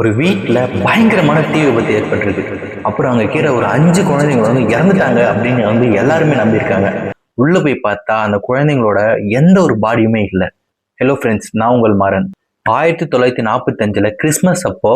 ஒரு வீட்டில் பயங்கரமான தீ விபத்து ஏற்பட்டிருக்கு. அப்புறம் அங்கே கீழே ஒரு 5 குழந்தைங்க வந்து இறந்துட்டாங்க அப்படின்னு வந்து எல்லாருமே நம்பியிருக்காங்க. உள்ள போய் பார்த்தா அந்த குழந்தைங்களோட எந்த ஒரு பாடியுமே இல்லை. ஹலோ ஃப்ரெண்ட்ஸ், நான் உங்கள் மாறன். 1945 கிறிஸ்மஸ் அப்போ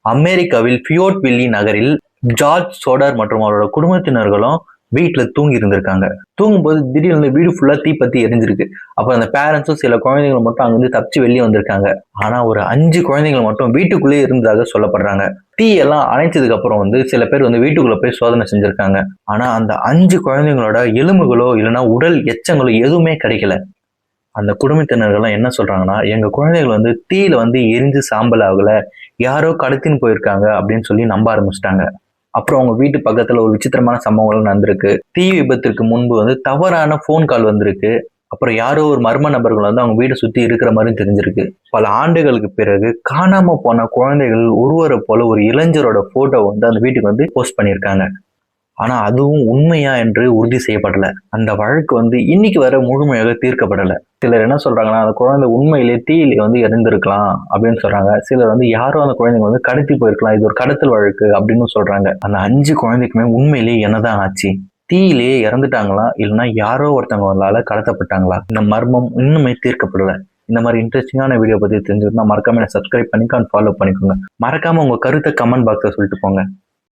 அமெரிக்காவில் ஃபியோட்வில்லி நகரில் ஜார்ஜ் சோடர் மற்றும் அவரோட குடும்பத்தினர்களும் வீட்டுல தூங்கி இருந்திருக்காங்க. தூங்கும்போது திடீர்னு வீடு ஃபுல்லா தீப்பத்தி எரிஞ்சிருக்கு. அப்ப அந்த பேரண்ட்ஸும் சில குழந்தைகள் மட்டும் அங்கிருந்து தப்பிச்சு வெளியே வந்திருக்காங்க. ஆனா ஒரு 5 குழந்தைகள் மட்டும் வீட்டுக்குள்ளேயே இருந்ததாக சொல்லப்படுறாங்க. தீ எல்லாம் அணைச்சதுக்கு அப்புறம் வந்து சில பேர் வந்து வீட்டுக்குள்ள போய் சோதனை செஞ்சிருக்காங்க. ஆனா அந்த 5 குழந்தைங்களோட எலும்புகளோ இல்லைன்னா உடல் எச்சங்களோ எதுவுமே கிடைக்கல. அந்த குடும்பத்தினர்கள் என்ன சொல்றாங்கன்னா, எங்க குழந்தைகள் வந்து தீயில வந்து எரிஞ்சு சாம்பல் ஆகல, யாரோ கடத்தின்னு போயிருக்காங்க அப்படின்னு சொல்லி நம்ப ஆரம்பிச்சிட்டாங்க. அப்புறம் அவங்க வீட்டு பக்கத்துல ஒரு விசித்திரமான சம்பவங்கள் நடந்திருக்கு. தீ விபத்திற்கு முன்பு வந்து தவறான போன் கால் வந்திருக்கு. அப்புறம் யாரோ ஒரு மர்ம நபர்கள் வந்து அவங்க வீட்டை சுத்தி இருக்கிற மாதிரி தெரிஞ்சிருக்கு. பல ஆண்டுகளுக்கு பிறகு காணாம போன குழந்தைகள் ஒருவரை போல ஒரு இளைஞரோட போட்டோ வந்து அந்த வீட்டுக்கு வந்து போஸ்ட் பண்ணியிருக்காங்க. ஆனா அதுவும் உண்மையா என்று உறுதி செய்யப்படல. அந்த வழக்கு வந்து இன்னைக்கு வரை முழுமையாக தீர்க்கப்படல. சிலர் என்ன சொல்றாங்கன்னா, அந்த குழந்தை உண்மையிலேயே தீயிலே வந்து இறந்திருக்கலாம் அப்படின்னு சொல்றாங்க. சிலர் வந்து யாரோ அந்த குழந்தைங்க வந்து கடத்தி போயிருக்கலாம், இது ஒரு கடத்தல் வழக்கு அப்படின்னு சொல்றாங்க. அந்த 5 குழந்தைக்குமே உண்மையிலேயே என்னதான் ஆச்சு? தீயிலேயே இறந்துட்டாங்களா, இல்லைன்னா யாரோ ஒருத்தவங்களால கடத்தப்பட்டாங்களா? இந்த மர்மம் இன்னுமே தீர்க்கப்படல. இந்த மாதிரி இன்ட்ரெஸ்டிங்கான வீடியோ பத்தி தெரிஞ்சுக்கணும்னா மறக்காம சப்ஸ்கிரைப் பண்ணிக்கோ, ஃபாலோ பண்ணிக்கோங்க. மறக்காம உங்க கருத்தை கமெண்ட் பாக்ஸ்ல சொல்லிட்டு போங்க.